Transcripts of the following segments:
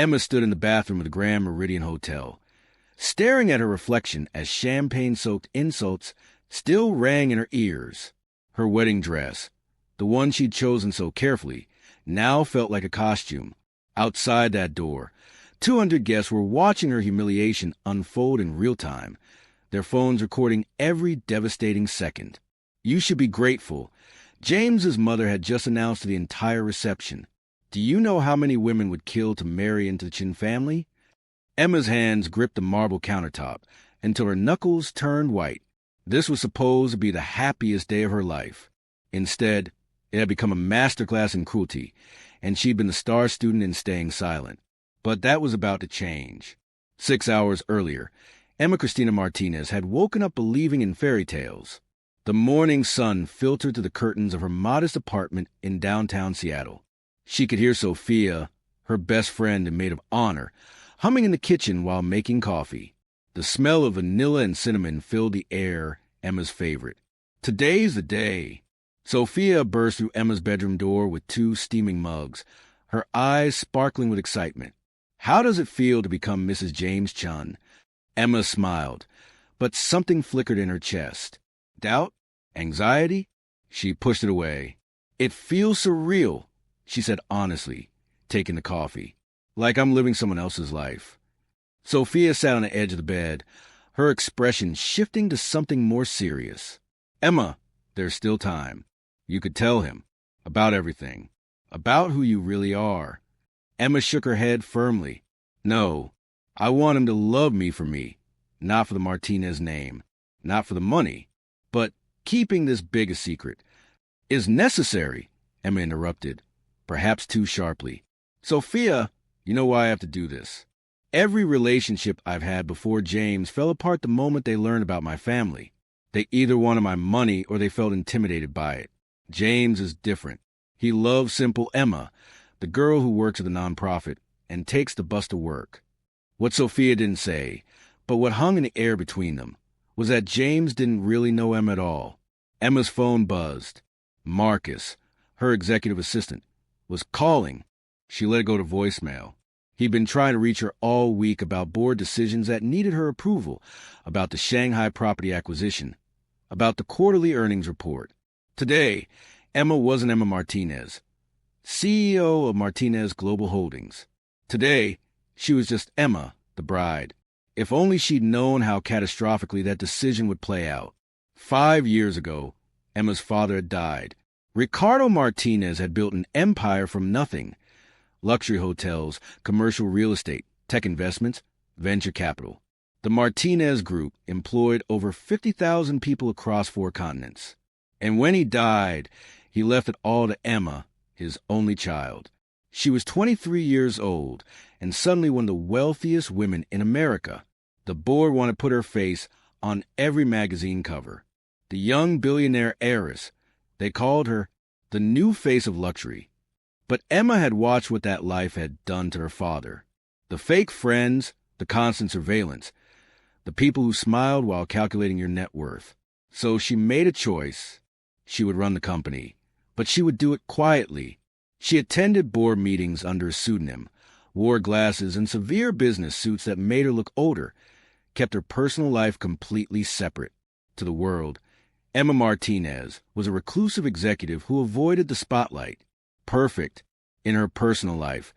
Emma stood in the bathroom of the Grand Meridian Hotel, staring at her reflection as champagne-soaked insults still rang in her ears. Her wedding dress, the one she'd chosen so carefully, now felt like a costume. Outside that door, 200 guests were watching her humiliation unfold in real time, their phones recording every devastating second. You should be grateful. James's mother had just announced to the entire reception. Do you know how many women would kill to marry into the Chin family? Emma's hands gripped the marble countertop until her knuckles turned white. This was supposed to be the happiest day of her life. Instead, it had become a masterclass in cruelty, and she'd been the star student in staying silent. But that was about to change. 6 hours earlier, Emma Cristina Martinez had woken up believing in fairy tales. The morning sun filtered through the curtains of her modest apartment in downtown Seattle. She could hear Sophia, her best friend and maid of honor, humming in the kitchen while making coffee. The smell of vanilla and cinnamon filled the air, Emma's favorite. Today's the day. Sophia burst through Emma's bedroom door with 2 steaming mugs, her eyes sparkling with excitement. How does it feel to become Mrs. James Chun? Emma smiled, but something flickered in her chest. Doubt? Anxiety? She pushed it away. It feels surreal, she said honestly, taking the coffee. Like I'm living someone else's life. Sophia sat on the edge of the bed, her expression shifting to something more serious. Emma, there's still time. You could tell him. About everything. About who you really are. Emma shook her head firmly. No, I want him to love me for me, not for the Martinez name, not for the money. But keeping this big a secret is necessary, Emma interrupted, perhaps too sharply. Sophia, you know why I have to do this. Every relationship I've had before James fell apart the moment they learned about my family. They either wanted my money or they felt intimidated by it. James is different. He loves simple Emma, the girl who works at the nonprofit and takes the bus to work. What Sophia didn't say, but what hung in the air between them, was that James didn't really know Emma at all. Emma's phone buzzed. Marcus, her executive assistant, was calling. She let it go to voicemail. He'd been trying to reach her all week about board decisions that needed her approval, about the Shanghai property acquisition, about the quarterly earnings report. Today, Emma wasn't Emma Martinez, CEO of Martinez Global Holdings. Today, she was just Emma, the bride. If only she'd known how catastrophically that decision would play out. 5 years ago, Emma's father had died. Ricardo Martinez had built an empire from nothing. Luxury hotels, commercial real estate, tech investments, venture capital. The Martinez Group employed over 50,000 people across 4 continents. And when he died, he left it all to Emma, his only child. She was 23 years old and suddenly one of the wealthiest women in America. The board wanted to put her face on every magazine cover. The young billionaire heiress, they called her the new face of luxury. But Emma had watched what that life had done to her father. The fake friends, the constant surveillance, the people who smiled while calculating your net worth. So she made a choice. She would run the company, but she would do it quietly. She attended board meetings under a pseudonym, wore glasses and severe business suits that made her look older, kept her personal life completely separate. To the world, Emma Martinez was a reclusive executive who avoided the spotlight. Perfect in her personal life,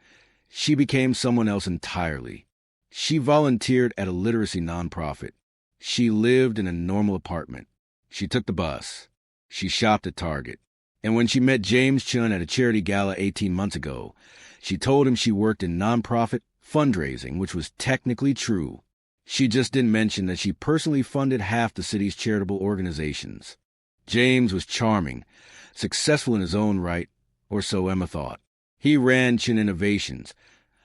she became someone else entirely. She volunteered at a literacy nonprofit. She lived in a normal apartment. She took the bus. She shopped at Target. And when she met James Chun at a charity gala 18 months ago, she told him she worked in nonprofit fundraising, which was technically true. She just didn't mention that she personally funded half the city's charitable organizations. James was charming, successful in his own right, or so Emma thought. He ran Chin Innovations,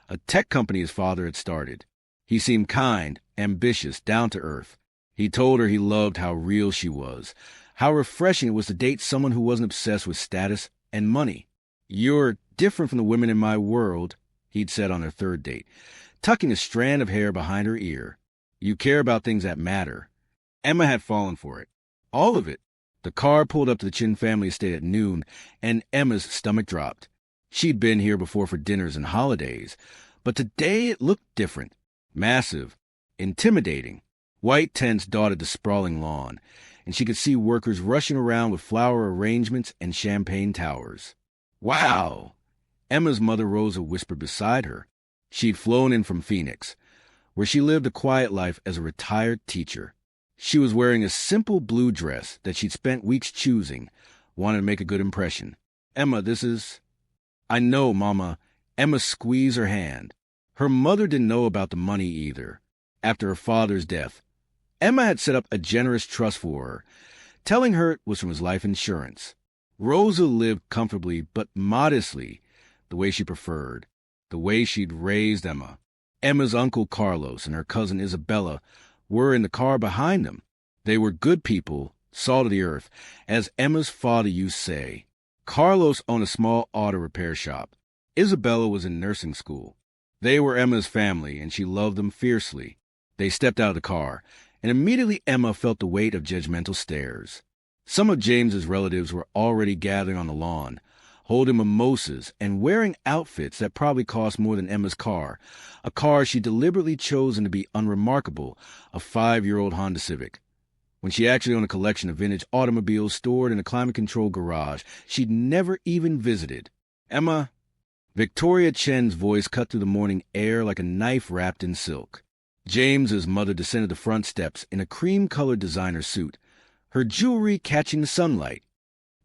a tech company his father had started. He seemed kind, ambitious, down to earth. He told her he loved how real she was, how refreshing it was to date someone who wasn't obsessed with status and money. You're different from the women in my world, he'd said on their third date, tucking a strand of hair behind her ear. You care about things that matter. Emma had fallen for it. All of it. The car pulled up to the Chin family estate at noon, and Emma's stomach dropped. She'd been here before for dinners and holidays, But today it looked different. Massive. Intimidating. White tents dotted the sprawling lawn, and she could see workers rushing around with flower arrangements and champagne towers. Wow! Emma's mother Rosa whispered beside her. She'd flown in from Phoenix, where she lived a quiet life as a retired teacher. She was wearing a simple blue dress that she'd spent weeks choosing, wanted to make a good impression. Emma, this is... I know, Mama. Emma squeezed her hand. Her mother didn't know about the money either. After her father's death, Emma had set up a generous trust for her, telling her it was from his life insurance. Rosa lived comfortably but modestly, the way she preferred, the way she'd raised Emma. Emma's uncle Carlos and her cousin Isabella were in the car behind them. They were good people, salt of the earth, as Emma's father used to say. Carlos owned a small auto repair shop. Isabella was in nursing school. They were Emma's family, and she loved them fiercely. They stepped out of the car, and immediately Emma felt the weight of judgmental stares. Some of James's relatives were already gathering on the lawn, holding mimosas and wearing outfits that probably cost more than Emma's car, a car she'd deliberately chosen to be unremarkable, a 5-year-old Honda Civic. When she actually owned a collection of vintage automobiles stored in a climate-controlled garage she'd never even visited. Emma... Victoria Chen's voice cut through the morning air like a knife wrapped in silk. James's mother descended the front steps in a cream-colored designer suit, her jewelry catching the sunlight.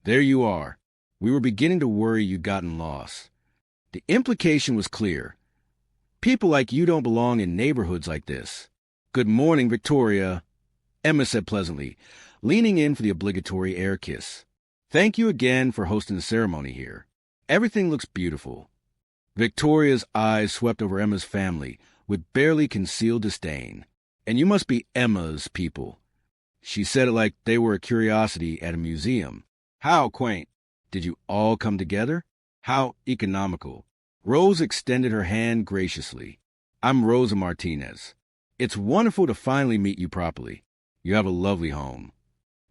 There you are. We were beginning to worry you'd gotten lost. The implication was clear. People like you don't belong in neighborhoods like this. Good morning, Victoria, Emma said pleasantly, leaning in for the obligatory air kiss. Thank you again for hosting the ceremony here. Everything looks beautiful. Victoria's eyes swept over Emma's family with barely concealed disdain. And you must be Emma's people. She said it like they were a curiosity at a museum. How quaint. Did you all come together? How economical. Rose extended her hand graciously. I'm Rosa Martinez. It's wonderful to finally meet you properly. You have a lovely home.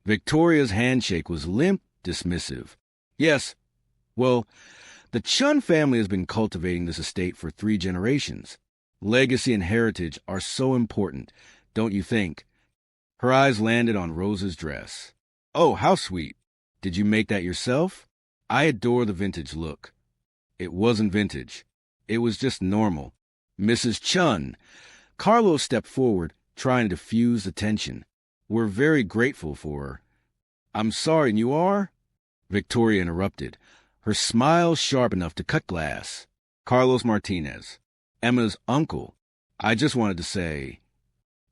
Victoria's handshake was limp, dismissive. Yes, well, the Chun family has been cultivating this estate for 3 generations. Legacy and heritage are so important, don't you think? Her eyes landed on Rosa's dress. Oh, how sweet. Did you make that yourself? I adore the vintage look. It wasn't vintage. It was just normal. Mrs. Chun. Carlos stepped forward, trying to diffuse the tension. We're very grateful for her. I'm sorry, and you are? Victoria interrupted, her smile sharp enough to cut glass. Carlos Martinez, Emma's uncle. I just wanted to say...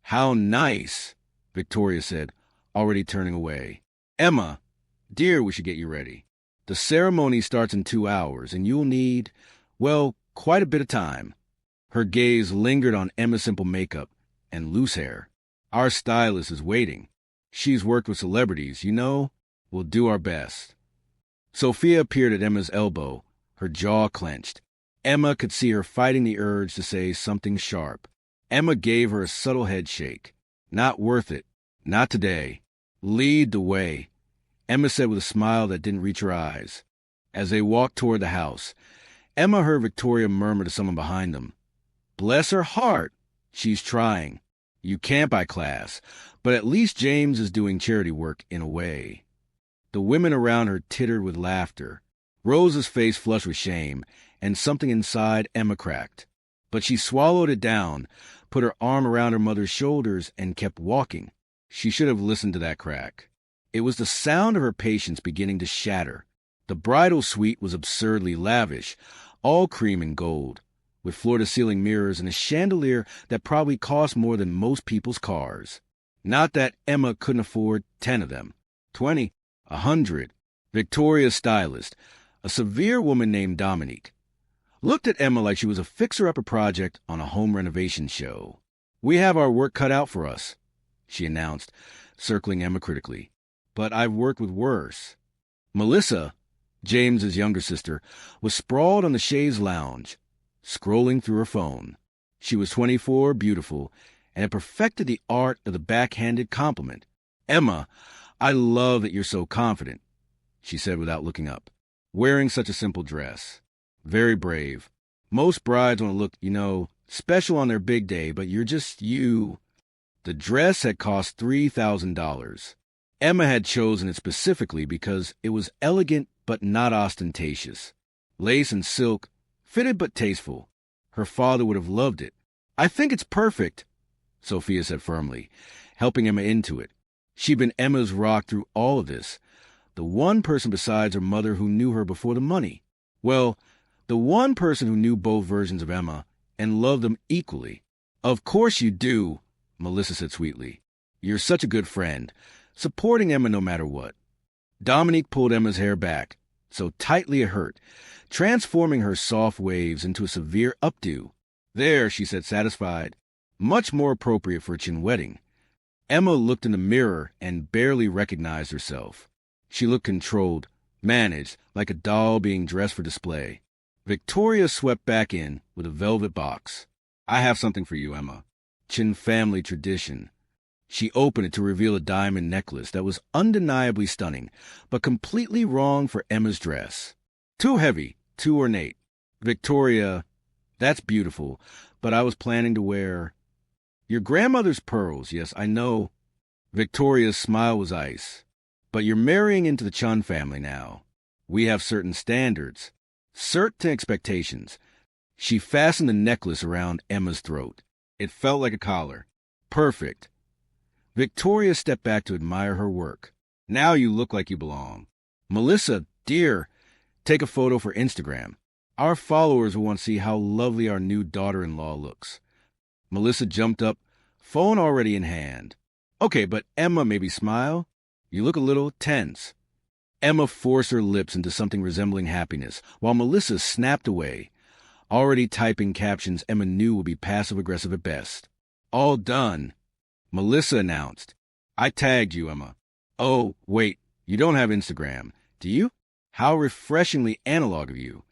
How nice, Victoria said, already turning away. Emma, dear, we should get you ready. The ceremony starts in 2 hours, and you'll need, well, quite a bit of time. Her gaze lingered on Emma's simple makeup and loose hair. Our stylist is waiting. She's worked with celebrities, you know. We'll do our best. Sophia appeared at Emma's elbow, her jaw clenched. Emma could see her fighting the urge to say something sharp. Emma gave her a subtle head shake. Not worth it. Not today. Lead the way, Emma said with a smile that didn't reach her eyes. As they walked toward the house, Emma heard Victoria murmur to someone behind them. Bless her heart. She's trying. You can't buy class, but at least James is doing charity work in a way. The women around her tittered with laughter. Rosa's face flushed with shame, and something inside Emma cracked. But she swallowed it down, put her arm around her mother's shoulders, and kept walking. She should have listened to that crack. It was the sound of her patience beginning to shatter. The bridal suite was absurdly lavish, all cream and gold, with floor-to-ceiling mirrors and a chandelier that probably cost more than most people's cars. Not that Emma couldn't afford 10 of them, 20, 100. Victoria's stylist, a severe woman named Dominique, looked at Emma like she was a fixer-upper project on a home renovation show. We have our work cut out for us, she announced, circling Emma critically. But I've worked with worse. Melissa, James's younger sister, was sprawled on the chaise lounge, scrolling through her phone. She was 24, beautiful, and had perfected the art of the backhanded compliment. Emma, I love that you're so confident, she said without looking up. Wearing such a simple dress. Very brave. Most brides want to look, special on their big day, but you're just you. The dress had cost $3,000. Emma had chosen it specifically because it was elegant but not ostentatious. Lace and silk, fitted but tasteful. Her father would have loved it. I think it's perfect, Sophia said firmly, helping Emma into it. She'd been Emma's rock through all of this. The one person besides her mother who knew her before the money. Well, the one person who knew both versions of Emma and loved them equally. Of course you do, Melissa said sweetly. You're such a good friend, supporting Emma no matter what. Dominique pulled Emma's hair back, so tightly it hurt, transforming her soft waves into a severe updo. There, she said, satisfied. Much more appropriate for a Chin wedding. Emma looked in the mirror and barely recognized herself. She looked controlled, managed, like a doll being dressed for display. Victoria swept back in with a velvet box. I have something for you, Emma. Chin family tradition. She opened it to reveal a diamond necklace that was undeniably stunning, but completely wrong for Emma's dress. Too heavy, too ornate. Victoria, that's beautiful, but I was planning to wear... Your grandmother's pearls, yes, I know. Victoria's smile was ice. But you're marrying into the Chun family now. We have certain standards, certain expectations. She fastened the necklace around Emma's throat. It felt like a collar. Perfect. Victoria stepped back to admire her work. Now you look like you belong. Melissa, dear, take a photo for Instagram. Our followers will want to see how lovely our new daughter-in-law looks. Melissa jumped up, phone already in hand. Okay, but Emma, maybe smile? You look a little tense. Emma forced her lips into something resembling happiness, while Melissa snapped away, already typing captions Emma knew would be passive-aggressive at best. All done, Melissa announced. I tagged you, Emma. Oh, wait, you don't have Instagram, do you? How refreshingly analog of you.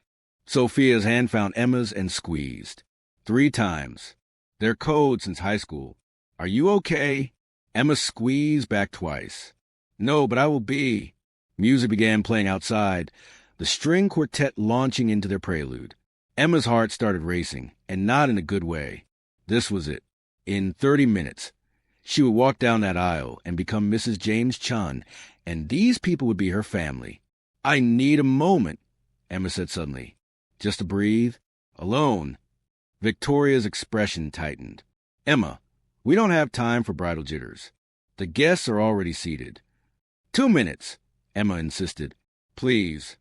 Sophia's hand found Emma's and squeezed. 3 times. Their code since high school. Are you okay? Emma squeezed back twice. No, but I will be. Music began playing outside, the string quartet launching into their prelude. Emma's heart started racing, and not in a good way. This was it. In 30 minutes, she would walk down that aisle and become Mrs. James Chun, and these people would be her family. I need a moment, Emma said suddenly. Just to breathe. Alone. Victoria's expression tightened. Emma, we don't have time for bridal jitters. The guests are already seated. 2 minutes, Emma insisted. Please.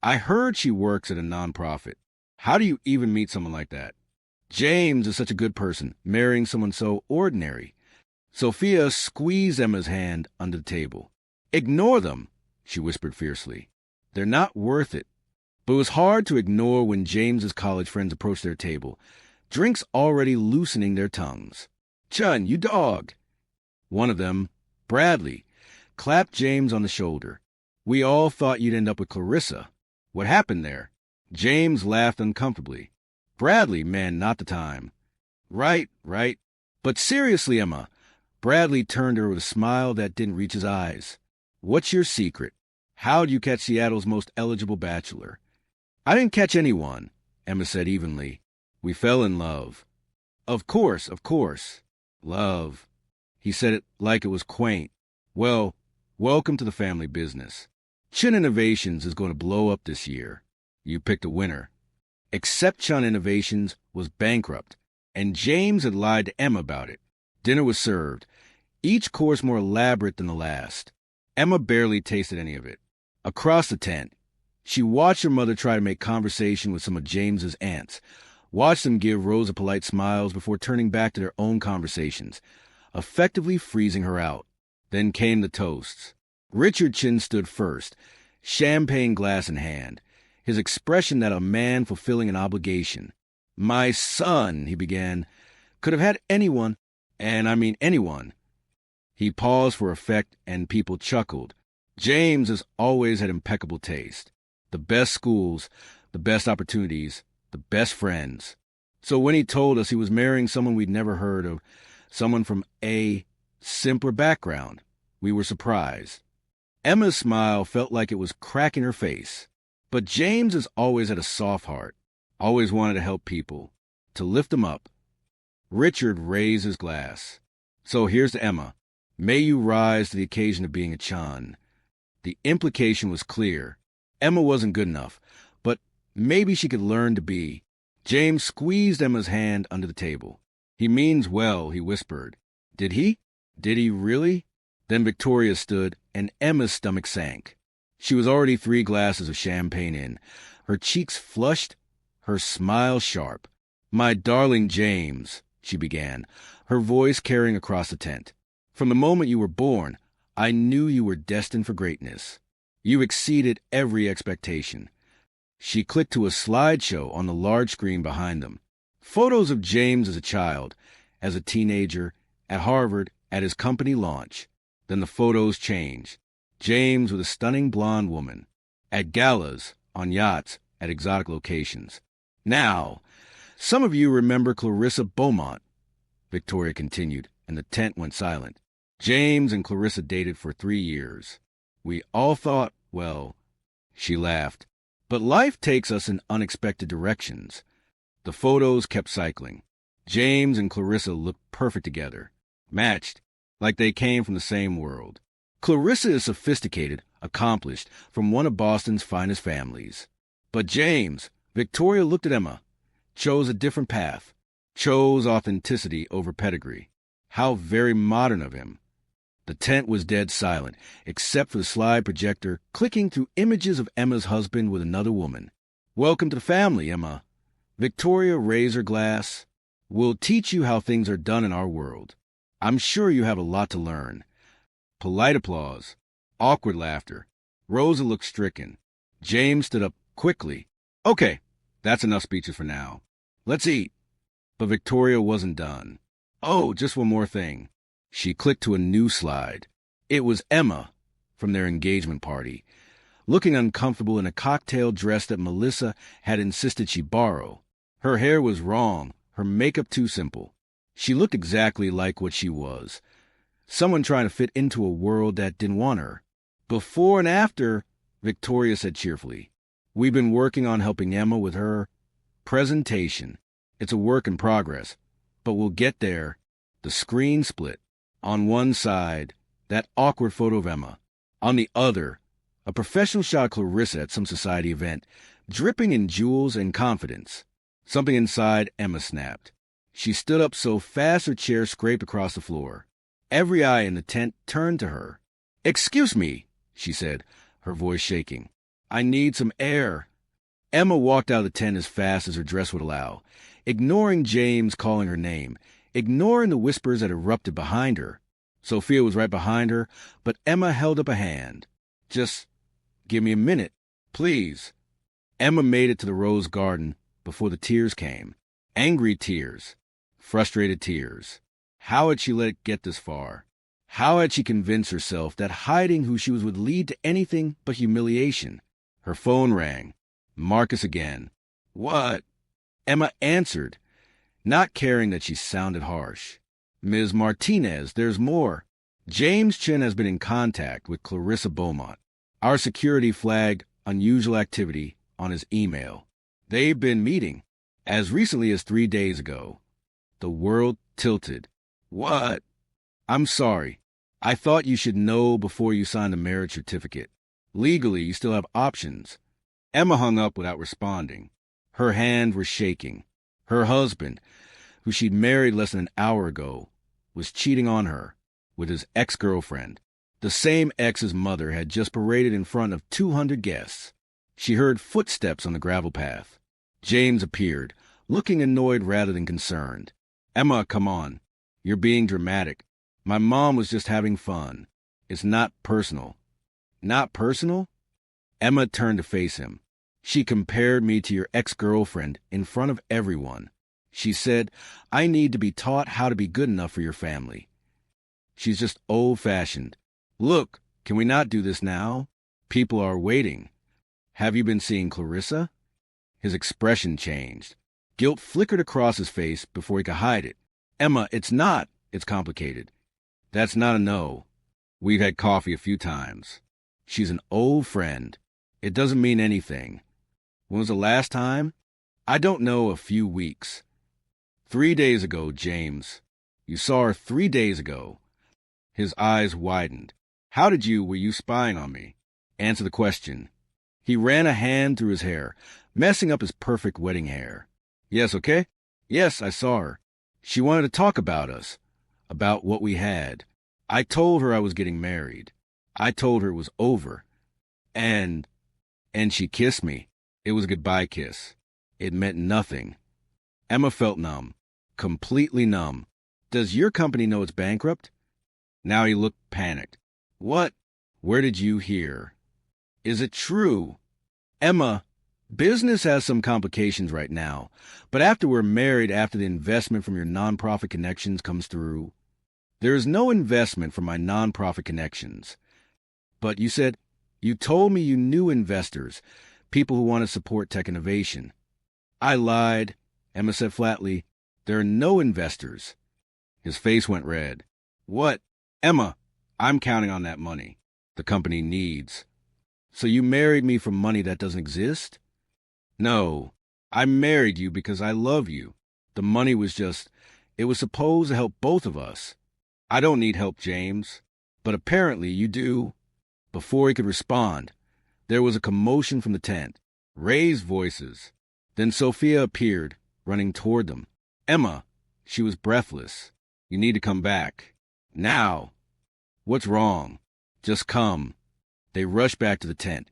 I heard she works at a nonprofit. How do you even meet someone like that? James is such a good person, marrying someone so ordinary. Sophia squeezed Emma's hand under the table. Ignore them, she whispered fiercely. They're not worth it. But it was hard to ignore when James's college friends approached their table, drinks already loosening their tongues. Chun, you dog! One of them, Bradley, clapped James on the shoulder. We all thought you'd end up with Clarissa. What happened there? James laughed uncomfortably. Bradley, man, not the time. Right. But seriously, Emma, Bradley turned to her with a smile that didn't reach his eyes. What's your secret? How'd you catch Seattle's most eligible bachelor? I didn't catch anyone, Emma said evenly. We fell in love. Of course. Love. He said it like it was quaint. Well, welcome to the family business. Chun Innovations is going to blow up this year. You picked a winner. Except Chun Innovations was bankrupt, and James had lied to Emma about it. Dinner was served, each course more elaborate than the last. Emma barely tasted any of it. Across the tent, she watched her mother try to make conversation with some of James's aunts, watched them give Rosa polite smiles before turning back to their own conversations, effectively freezing her out. Then came the toasts. Richard Chin stood first, champagne glass in hand, his expression that a man fulfilling an obligation. My son, he began, could have had anyone, and I mean anyone. He paused for effect, and people chuckled. James has always had impeccable taste. The best schools, the best opportunities, the best friends. So when he told us he was marrying someone we'd never heard of, someone from a simpler background, we were surprised. Emma's smile felt like it was cracking her face. But James has always had a soft heart. Always wanted to help people, to lift them up. Richard raised his glass. So here's to Emma. May you rise to the occasion of being a Chan. The implication was clear. Emma wasn't good enough, but maybe she could learn to be. James squeezed Emma's hand under the table. He means well, he whispered. Did he? Did he really? Then Victoria stood, and Emma's stomach sank. She was already 3 glasses of champagne in, her cheeks flushed, her smile sharp. My darling James, she began, her voice carrying across the tent. From the moment you were born, I knew you were destined for greatness. You exceeded every expectation. She clicked to a slideshow on the large screen behind them. Photos of James as a child, as a teenager, at Harvard, at his company launch. Then the photos changed. James with a stunning blonde woman. At galas, on yachts, at exotic locations. Now, some of you remember Clarissa Beaumont, Victoria continued, and the tent went silent. James and Clarissa dated for 3 years. We all thought, well, she laughed. But life takes us in unexpected directions. The photos kept cycling. James and Clarissa looked perfect together, matched, like they came from the same world. Clarissa is sophisticated, accomplished, from one of Boston's finest families. But James, Victoria looked at Emma, chose a different path, chose authenticity over pedigree. How very modern of him. The tent was dead silent, except for the slide projector clicking through images of Emma's husband with another woman. Welcome to the family, Emma. Victoria raised her glass. We'll teach you how things are done in our world. I'm sure you have a lot to learn. Polite applause. Awkward laughter. Rosa looked stricken. James stood up quickly. Okay, that's enough speeches for now. Let's eat. But Victoria wasn't done. Oh, just one more thing. She clicked to a new slide. It was Emma from their engagement party, looking uncomfortable in a cocktail dress that Melissa had insisted she borrow. Her hair was wrong, her makeup too simple. She looked exactly like what she was, someone trying to fit into a world that didn't want her. Before and after, Victoria said cheerfully, we've been working on helping Emma with her presentation. It's a work in progress, but we'll get there. The screen split. On one side, that awkward photo of Emma. On the other, a professional shot of Clarissa at some society event, dripping in jewels and confidence. Something inside Emma snapped. She stood up so fast her chair scraped across the floor. Every eye in the tent turned to her. Excuse me, she said, her voice shaking. I need some air. Emma walked out of the tent as fast as her dress would allow, ignoring James calling her name, ignoring the whispers that erupted behind her. Sophia was right behind her, but Emma held up a hand. Just give me a minute, please. Emma made it to the rose garden before the tears came. Angry tears. Frustrated tears. How had she let it get this far? How had she convinced herself that hiding who she was would lead to anything but humiliation? Her phone rang. Marcus again. What? Emma answered, not caring that she sounded harsh. Ms. Martinez, there's more. James Chin has been in contact with Clarissa Beaumont. Our security flagged unusual activity on his email. They've been meeting as recently as 3 days ago. The world tilted. What? I'm sorry. I thought you should know before you signed the marriage certificate. Legally, you still have options. Emma hung up without responding. Her hands were shaking. Her husband, who she'd married less than an hour ago, was cheating on her with his ex-girlfriend. The same ex's mother had just paraded in front of 200 guests. She heard footsteps on the gravel path. James appeared, looking annoyed rather than concerned. Emma, come on. You're being dramatic. My mom was just having fun. It's not personal. Not personal? Emma turned to face him. She compared me to your ex-girlfriend in front of everyone. She said, I need to be taught how to be good enough for your family. She's just old-fashioned. Look, can we not do this now? People are waiting. Have you been seeing Clarissa? His expression changed. Guilt flickered across his face before he could hide it. Emma, it's not. It's complicated. That's not a no. We've had coffee a few times. She's an old friend. It doesn't mean anything. When was the last time? I don't know, a few weeks. 3 days ago, James. You saw her 3 days ago. His eyes widened. How did you? Were you spying on me? Answer the question. He ran a hand through his hair, messing up his perfect wedding hair. Yes, okay? Yes, I saw her. She wanted to talk about us, about what we had. I told her I was getting married. I told her it was over. And she kissed me. It was a goodbye kiss. It meant nothing. Emma felt numb, completely numb. Does your company know it's bankrupt? Now he looked panicked. What? Where did you hear? Is it true? Emma, business has some complications right now, but after we're married, after the investment from your nonprofit connections comes through, there is no investment from my nonprofit connections. But you told me you knew investors, people who want to support tech innovation. I lied, Emma said flatly. There are no investors. His face went red. What? Emma, I'm counting on that money. The company needs. So you married me for money that doesn't exist? No, I married you because I love you. The money was it was supposed to help both of us. I don't need help, James. But apparently you do. Before he could respond, there was a commotion from the tent. Raised voices. Then Sophia appeared, running toward them. Emma, she was breathless. You need to come back. Now. What's wrong? Just come. They rushed back to the tent,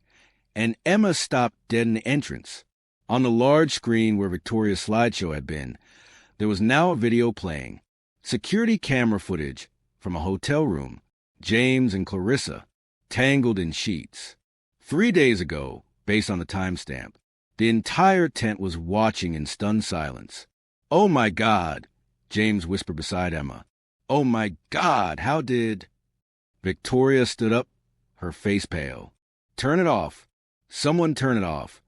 and Emma stopped dead in the entrance. On the large screen where Victoria's slideshow had been, there was now a video playing. Security camera footage from a hotel room. James and Clarissa, tangled in sheets. 3 days ago, based on the timestamp, the entire tent was watching in stunned silence. Oh my God, James whispered beside Emma. Oh my God, how did... Victoria stood up, her face pale. Turn it off. Someone turn it off.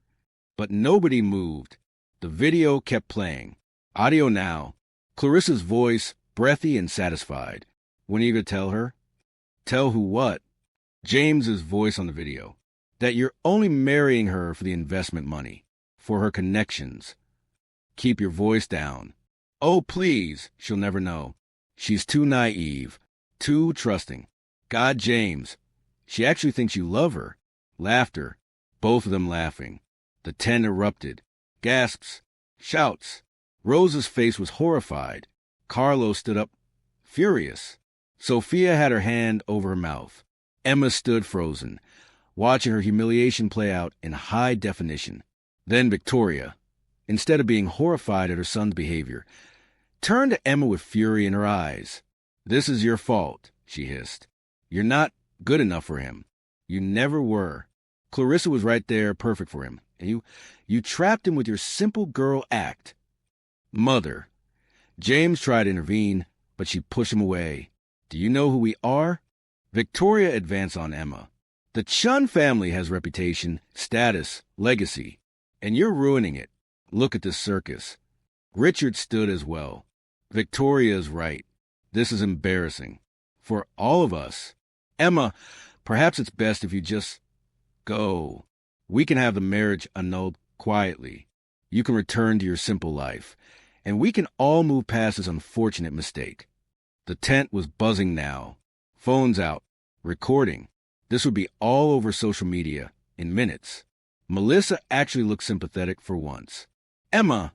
But nobody moved. The video kept playing. Audio now. Clarissa's voice, breathy and satisfied. When are you going to tell her? Tell who what? James's voice on the video. That you're only marrying her for the investment money. For her connections. Keep your voice down. Oh, please. She'll never know. She's too naive. Too trusting. God, James. She actually thinks you love her. Laughter. Both of them laughing. The tent erupted. Gasps. Shouts. Rosa's face was horrified. Carlo stood up, furious. Sophia had her hand over her mouth. Emma stood frozen, watching her humiliation play out in high definition. Then Victoria, instead of being horrified at her son's behavior, turned to Emma with fury in her eyes. This is your fault, she hissed. You're not good enough for him. You never were. Clarissa was right there, perfect for him. And you trapped him with your simple girl act. Mother. James tried to intervene, but she pushed him away. Do you know who we are? Victoria advanced on Emma. The Chun family has reputation, status, legacy, and you're ruining it. Look at this circus. Richard stood as well. Victoria is right. This is embarrassing. For all of us. Emma, perhaps it's best if you just go. We can have the marriage annulled quietly. You can return to your simple life. And we can all move past this unfortunate mistake. The tent was buzzing now. Phones out. Recording. This would be all over social media in minutes. Melissa actually looked sympathetic for once. Emma,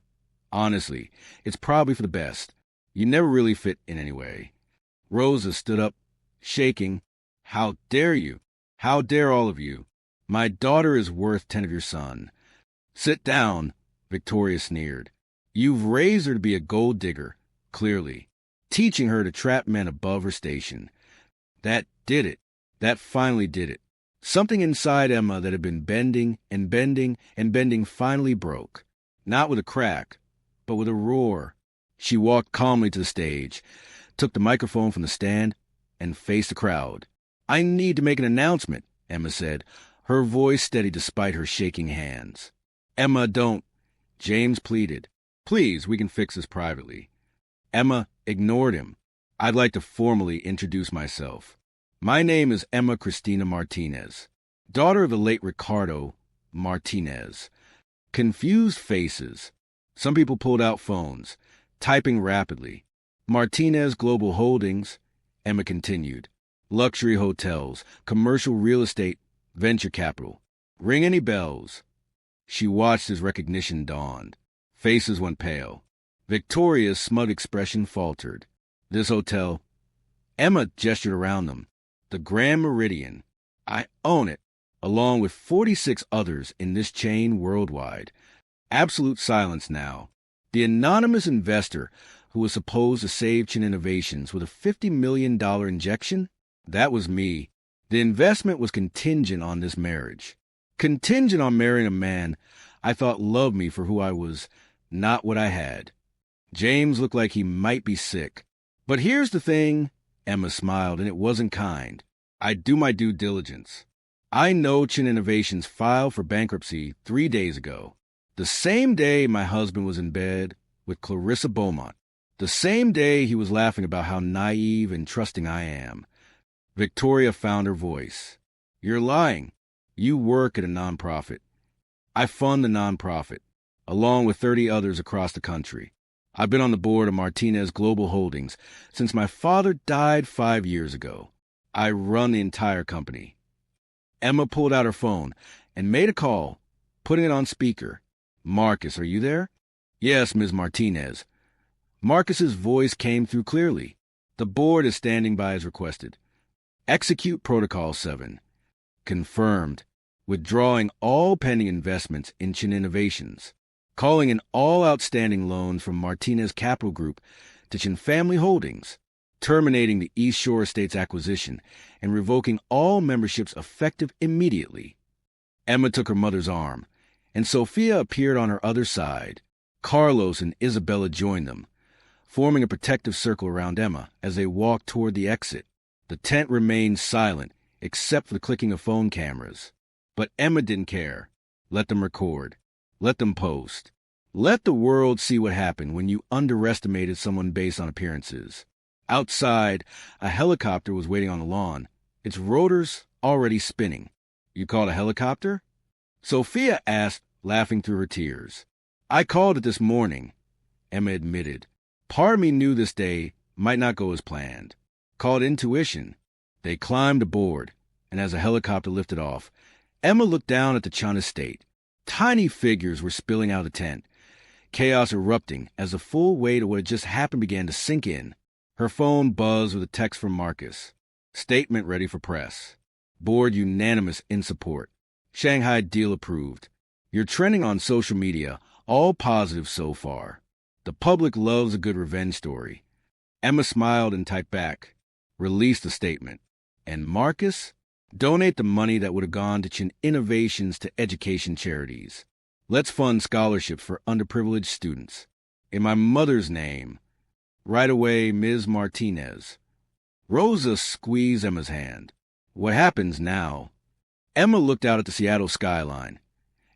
honestly, it's probably for the best. You never really fit in anyway. Rosa stood up, shaking. How dare you? How dare all of you? My daughter is worth 10 of your son. Sit down, Victoria sneered. You've raised her to be a gold digger, clearly, teaching her to trap men above her station. That did it. That finally did it. Something inside Emma that had been bending and bending and bending finally broke. Not with a crack, but with a roar. She walked calmly to the stage, took the microphone from the stand, and faced the crowd. I need to make an announcement, Emma said, her voice steady despite her shaking hands. Emma, don't. James pleaded. Please, we can fix this privately. Emma ignored him. I'd like to formally introduce myself. My name is Emma Cristina Martinez, daughter of the late Ricardo Martinez. Confused faces. Some people pulled out phones, typing rapidly. Martinez Global Holdings, Emma continued. Luxury hotels, commercial real estate, venture capital. Ring any bells? She watched as recognition dawned. Faces went pale. Victoria's smug expression faltered. This hotel. Emma gestured around them. The Grand Meridian. I own it, along with 46 others in this chain worldwide. Absolute silence now. The anonymous investor who was supposed to save Chin Innovations with a $50 million injection? That was me. The investment was contingent on this marriage. Contingent on marrying a man I thought loved me for who I was, not what I had. James looked like he might be sick. But here's the thing, Emma smiled, and it wasn't kind. I'd do my due diligence. I know Chin Innovations filed for bankruptcy 3 days ago. The same day my husband was in bed with Clarissa Beaumont. The same day he was laughing about how naive and trusting I am. Victoria found her voice. You're lying. You work at a nonprofit. I fund the nonprofit, along with 30 others across the country. I've been on the board of Martinez Global Holdings since my father died 5 years ago. I run the entire company. Emma pulled out her phone and made a call, putting it on speaker. Marcus, are you there? Yes, Ms. Martinez. Marcus's voice came through clearly. The board is standing by as requested. Execute Protocol 7. Confirmed. Withdrawing all pending investments in Chin Innovations. Calling in all outstanding loans from Martinez Capital Group to Chin Family Holdings. Terminating the East Shore Estates acquisition and revoking all memberships effective immediately. Emma took her mother's arm, and Sophia appeared on her other side. Carlos and Isabella joined them, forming a protective circle around Emma as they walked toward the exit. The tent remained silent, except for the clicking of phone cameras. But Emma didn't care. Let them record. Let them post. Let the world see what happened when you underestimated someone based on appearances. Outside, a helicopter was waiting on the lawn, its rotors already spinning. You called a helicopter? Sophia asked, laughing through her tears. I called it this morning, Emma admitted. Part of me knew this day might not go as planned. Called intuition. They climbed aboard, and as the helicopter lifted off, Emma looked down at the Chun estate. Tiny figures were spilling out of the tent, chaos erupting as the full weight of what had just happened began to sink in. Her phone buzzed with a text from Marcus. Statement ready for press. Board unanimous in support. Shanghai deal approved. You're trending on social media, all positive so far. The public loves a good revenge story. Emma smiled and typed back. Release the statement. And Marcus? Donate the money that would have gone to Chin Innovations to education charities. Let's fund scholarships for underprivileged students. In my mother's name. Right away, Ms. Martinez. Rosa squeezed Emma's hand. What happens now? Emma looked out at the Seattle skyline,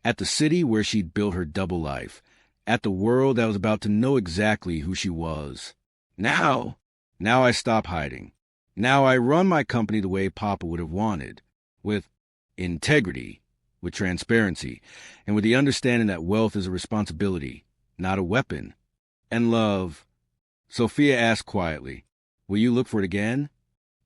at the city where she'd built her double life, at the world that was about to know exactly who she was. Now I stop hiding. Now I run my company the way Papa would have wanted, with integrity, with transparency, and with the understanding that wealth is a responsibility, not a weapon. And love. Sophia asked quietly, will you look for it again?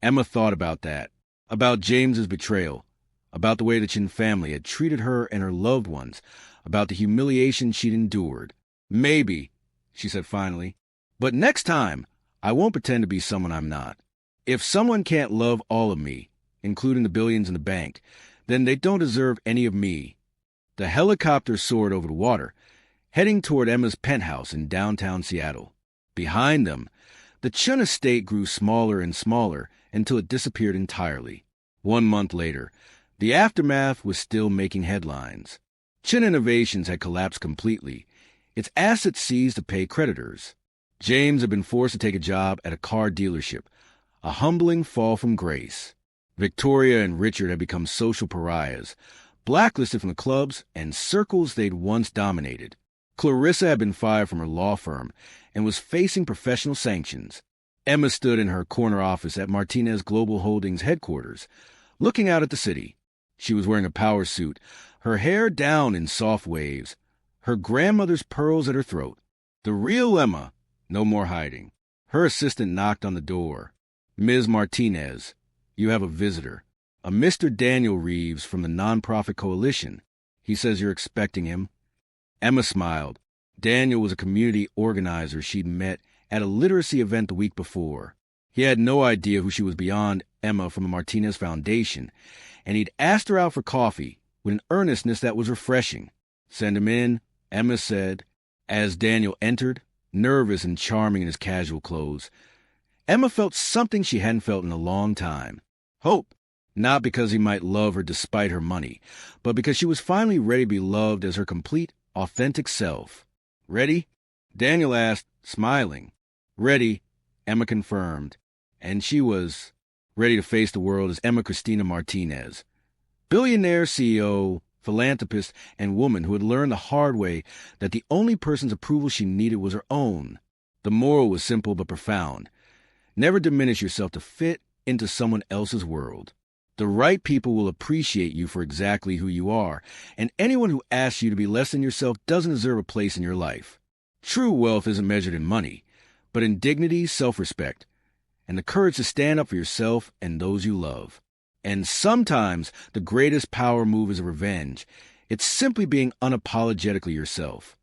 Emma thought about that, about James's betrayal, about the way the Chin family had treated her and her loved ones, about the humiliation she'd endured. Maybe, she said finally, but next time, I won't pretend to be someone I'm not. If someone can't love all of me, including the billions in the bank, then they don't deserve any of me. The helicopter soared over the water, heading toward Emma's penthouse in downtown Seattle. Behind them, the Chun estate grew smaller and smaller until it disappeared entirely. 1 month later, the aftermath was still making headlines. Chin Innovations had collapsed completely, its assets seized to pay creditors. James had been forced to take a job at a car dealership, a humbling fall from grace. Victoria and Richard had become social pariahs, blacklisted from the clubs and circles they'd once dominated. Clarissa had been fired from her law firm and was facing professional sanctions. Emma stood in her corner office at Martinez Global Holdings headquarters, looking out at the city. She was wearing a power suit, her hair down in soft waves, her grandmother's pearls at her throat. The real Emma, no more hiding. Her assistant knocked on the door. "Ms. Martinez, you have a visitor. A Mr. Daniel Reeves from the Nonprofit Coalition. He says you're expecting him." Emma smiled. Daniel was a community organizer she'd met at a literacy event the week before. He had no idea who she was beyond Emma from the Martinez Foundation, and he'd asked her out for coffee with an earnestness that was refreshing. "Send him in," Emma said, as Daniel entered, nervous and charming in his casual clothes. Emma felt something she hadn't felt in a long time. Hope. Not because he might love her despite her money, but because she was finally ready to be loved as her complete, authentic self. "Ready?" Daniel asked, smiling. "Ready," Emma confirmed, and she was ready to face the world as Emma Cristina Martinez. Billionaire CEO, philanthropist, and woman who had learned the hard way that the only person's approval she needed was her own. The moral was simple but profound. Never diminish yourself to fit into someone else's world. The right people will appreciate you for exactly who you are, and anyone who asks you to be less than yourself doesn't deserve a place in your life. True wealth isn't measured in money, but in dignity, self-respect, and the courage to stand up for yourself and those you love. And sometimes the greatest power move is revenge. It's simply being unapologetically yourself.